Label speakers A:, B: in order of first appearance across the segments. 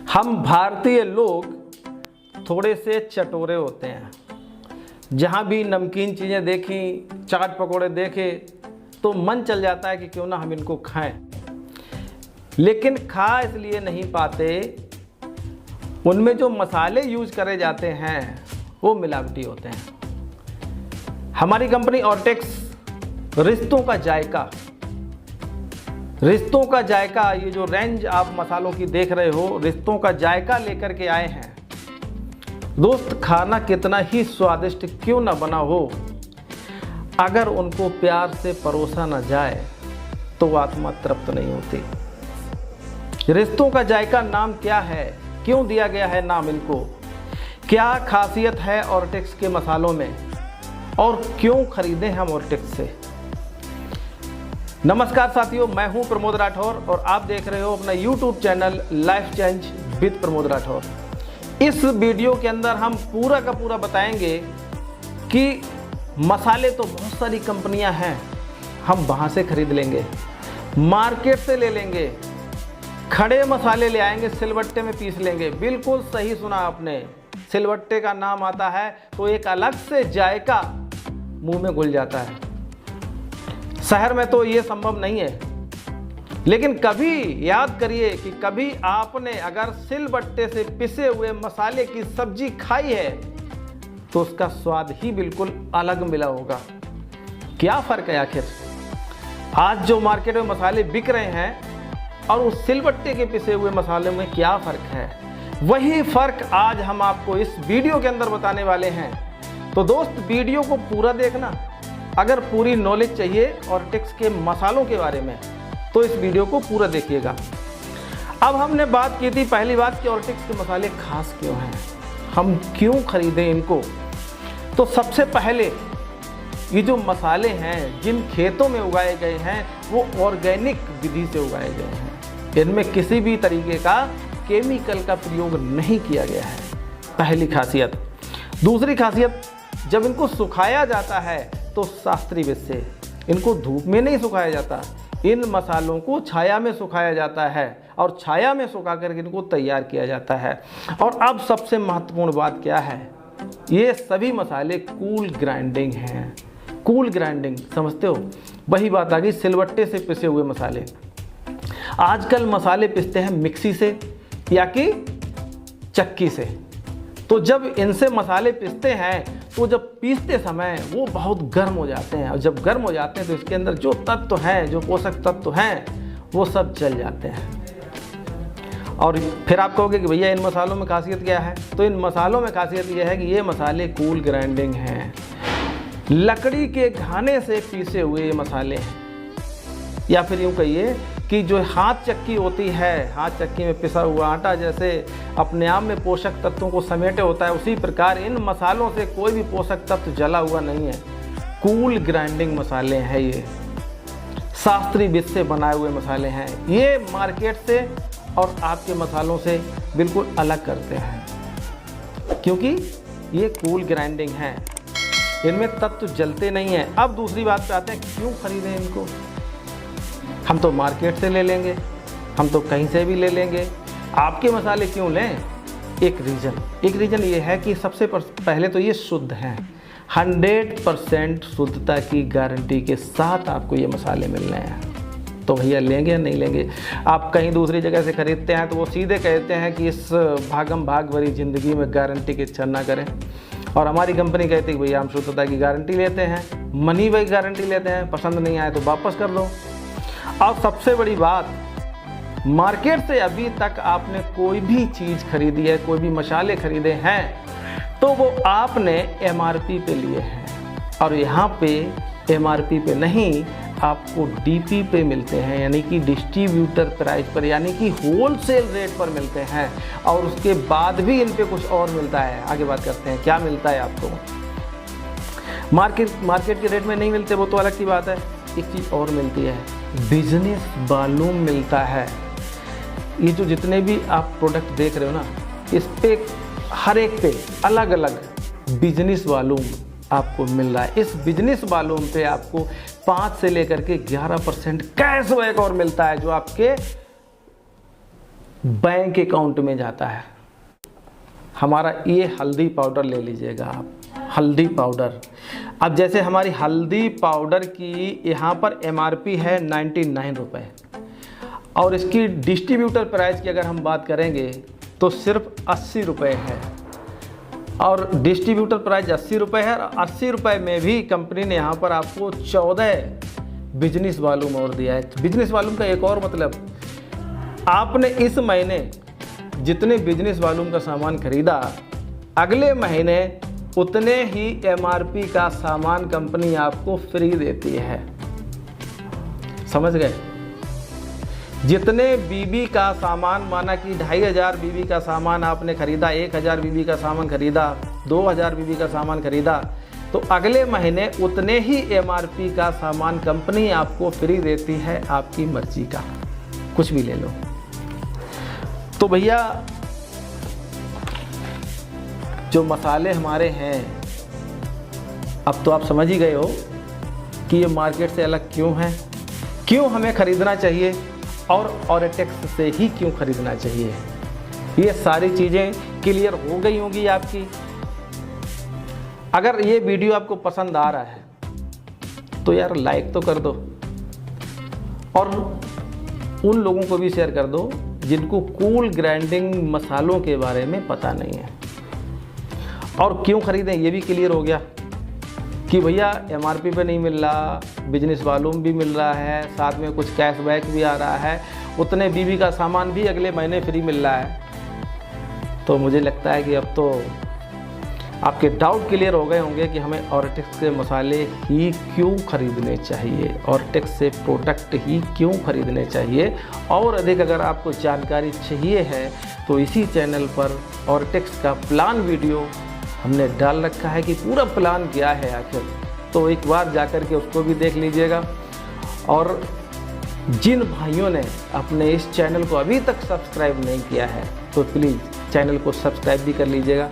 A: हम भारतीय लोग थोड़े से चटोरे होते हैं। जहाँ भी नमकीन चीज़ें देखी, चाट पकौड़े देखे तो मन चल जाता है कि क्यों ना हम इनको खाएं, लेकिन खा इसलिए नहीं पाते, उनमें जो मसाले यूज करे जाते हैं वो मिलावटी होते हैं। हमारी कंपनी ऑर्टेक्स रिश्तों का जायका, ये जो रेंज आप मसालों की देख रहे हो, रिश्तों का जायका लेकर के आए हैं। दोस्त, खाना कितना ही स्वादिष्ट क्यों ना बना हो, अगर उनको प्यार से परोसा ना जाए तो आत्मा तृप्त नहीं होती। रिश्तों का जायका नाम क्या है, क्यों दिया गया है नाम इनको, क्या खासियत है ऑर्टेक्स के मसालों में और क्यों खरीदें हम ऑर्टेक्स से। नमस्कार साथियों, मैं हूं प्रमोद राठौर और आप देख रहे हो अपना YouTube channel life change with Pramod Rathore. इस वीडियो के अंदर हम पूरा का पूरा बताएंगे कि मसाले तो बहुत सारी कंपनियां हैं, हम वहां से खरीद लेंगे, मार्केट से ले लेंगे, खड़े मसाले ले आएंगे, सिलबट्टे में पीस लेंगे। बिल्कुल सही सुना आपने, सिलबट्टे का नाम आता है तो एक अलग से जायका मुंह में घुल जाता है। शहर में तो ये संभव नहीं है, लेकिन कभी याद करिए कि कभी आपने अगर सिलबट्टे से पिसे हुए मसाले की सब्जी खाई है तो उसका स्वाद ही बिल्कुल अलग मिला होगा। क्या फ़र्क है आखिर, आज जो मार्केट में मसाले बिक रहे हैं और उस सिलबट्टे के पिसे हुए मसाले में क्या फ़र्क है, वही फ़र्क आज हम आपको इस वीडियो के अंदर बताने वाले हैं। तो दोस्त, वीडियो को पूरा देखना। अगर पूरी नॉलेज चाहिए ऑर्टेक्स के मसालों के बारे में तो इस वीडियो को पूरा देखिएगा। अब हमने बात की थी पहली बात कि ऑर्टेक्स के मसाले खास क्यों हैं, हम क्यों खरीदें इनको। तो सबसे पहले ये जो मसाले हैं जिन खेतों में उगाए गए हैं वो ऑर्गेनिक विधि से उगाए गए हैं, इनमें किसी भी तरीके का केमिकल का प्रयोग नहीं किया गया है, पहली खासियत। दूसरी खासियत, जब इनको सुखाया जाता है तो शास्त्रीय विधि से, इनको धूप में नहीं सुखाया जाता, इन मसालों को छाया में सुखाया जाता है और छाया में सुखा कर इनको तैयार किया जाता है। और अब सबसे महत्वपूर्ण बात क्या है, ये सभी मसाले कूल ग्राइंडिंग हैं। कूल ग्राइंडिंग समझते हो, वही बात आ गई सिलबट्टे से पिसे हुए मसाले। आजकल मसाले पिसते हैं मिक्सी से या कि चक्की से, तो जब इनसे मसाले पिसते हैं तो जब पीसते समय वो बहुत गर्म हो जाते हैं, और जब गर्म हो जाते हैं तो इसके अंदर जो तत्व हैं, जो पोषक तत्व हैं, वो सब जल जाते हैं। और फिर आप कहोगे कि भैया इन मसालों में खासियत क्या है, तो इन मसालों में खासियत ये है कि ये मसाले कूल ग्राइंडिंग हैं, लकड़ी के घाने से पीसे हुए मसाले हैं। या फिर यूँ कहिए कि जो हाथ चक्की होती है, हाथ चक्की में पिसा हुआ आटा जैसे अपने आप में पोषक तत्वों को समेटे होता है, उसी प्रकार इन मसालों से कोई भी पोषक तत्व जला हुआ नहीं है। कूल ग्राइंडिंग मसाले हैं, ये शास्त्रीय विधि से बनाए हुए मसाले हैं। ये मार्केट से और आपके मसालों से बिल्कुल अलग करते हैं, क्योंकि ये कूल ग्राइंडिंग है, इनमें तत्व जलते नहीं हैं। अब दूसरी बात पे आते हैं, क्यों खरीदें इनको। हम तो मार्केट से ले लेंगे, हम तो कहीं से भी ले लेंगे, आपके मसाले क्यों लें। एक रीज़न ये है कि सबसे पहले तो ये शुद्ध हैं, 100% शुद्धता की गारंटी के साथ आपको ये मसाले मिल रहे हैं। तो भैया लेंगे या नहीं लेंगे। आप कहीं दूसरी जगह से खरीदते हैं तो वो सीधे कहते हैं कि इस भागम भाग भरी ज़िंदगी में गारंटी की इच्छा ना करें, और हमारी कंपनी कहती है कि भैया हम शुद्धता की गारंटी लेते हैं, मनी बैक गारंटी लेते हैं, पसंद नहीं आए तो वापस कर दो। और सबसे बड़ी बात, मार्केट से अभी तक आपने कोई भी चीज़ खरीदी है, कोई भी मसाले खरीदे हैं तो वो आपने MRP पे लिए हैं, और यहाँ पे MRP पे नहीं, आपको DP पे मिलते हैं, यानी कि डिस्ट्रीब्यूटर प्राइस पर, यानी कि होलसेल रेट पर मिलते हैं। और उसके बाद भी इन पे कुछ और मिलता है, आगे बात करते हैं क्या मिलता है आपको। मार्केट के रेट में नहीं मिलते वो तो अलग की बात है। एक चीज़ और मिलती है, बिजनेस वॉल्यूम मिलता है। ये जो जितने भी आप प्रोडक्ट देख रहे हो ना, इस पे हर एक पे अलग अलग बिजनेस वॉल्यूम आपको मिल रहा है। इस बिजनेस वॉल्यूम पे आपको 5 से लेकर के 11% कैशबैक और मिलता है, जो आपके बैंक अकाउंट में जाता है। हमारा ये हल्दी पाउडर ले लीजिएगा आप, हल्दी पाउडर। अब जैसे हमारी हल्दी पाउडर की यहाँ पर MRP है 99 रुपये और इसकी डिस्ट्रीब्यूटर प्राइस की अगर हम बात करेंगे तो सिर्फ 80 रुपये है और डिस्ट्रीब्यूटर प्राइस 80 रुपये है। और 80 रुपये में भी कंपनी ने यहाँ पर आपको 14 बिजनेस वॉल्यूम और दिया है। बिजनेस वॉल्यूम का एक और मतलब, आपने इस महीने जितने बिजनेस वॉल्यूम का सामान खरीदा, अगले महीने उतने ही MRP का सामान कंपनी आपको फ्री देती है। समझ गए? जितने BB का सामान, माना कि 2500 BB का सामान आपने खरीदा, 1000 BB का सामान खरीदा, 2000 BB का सामान खरीदा, तो अगले महीने उतने ही MRP का सामान कंपनी आपको फ्री देती है, आपकी मर्जी का, कुछ भी ले लो। तो भैया जो मसाले हमारे हैं, अब तो आप समझ ही गए हो कि ये मार्केट से अलग क्यों हैं, क्यों हमें ख़रीदना चाहिए और ऑरेटेक्स से ही क्यों ख़रीदना चाहिए। ये सारी चीज़ें क्लियर हो गई होंगी आपकी। अगर ये वीडियो आपको पसंद आ रहा है तो यार लाइक तो कर दो और उन लोगों को भी शेयर कर दो जिनको कूल ग्राइंडिंग मसालों के बारे में पता नहीं है। और क्यों ख़रीदें ये भी क्लियर हो गया कि भैया MRP पे नहीं मिल रहा, बिजनेस वॉल्यूम भी मिल रहा है, साथ में कुछ कैशबैक भी आ रहा है, उतने BB का सामान भी अगले महीने फ्री मिल रहा है। तो मुझे लगता है कि अब तो आपके डाउट क्लियर हो गए होंगे कि हमें ऑरेटेक्स के मसाले ही क्यों ख़रीदने चाहिए, ऑरेटेक्स से प्रोडक्ट ही क्यों ख़रीदने चाहिए। और अधिक अगर आपको जानकारी चाहिए है तो इसी चैनल पर ऑरेटेक्स का प्लान वीडियो हमने डाल रखा है कि पूरा प्लान क्या है आखिर, तो एक बार जाकर के उसको भी देख लीजिएगा। और जिन भाइयों ने अपने इस चैनल को अभी तक सब्सक्राइब नहीं किया है तो प्लीज़ चैनल को सब्सक्राइब भी कर लीजिएगा।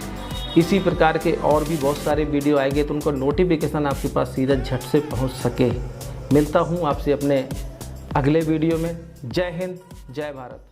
A: इसी प्रकार के और भी बहुत सारे वीडियो आएंगे तो उनको नोटिफिकेशन आपके पास सीधा झट से पहुंच सके। मिलता हूं आपसे अपने अगले वीडियो में। जय हिंद, जय भारत।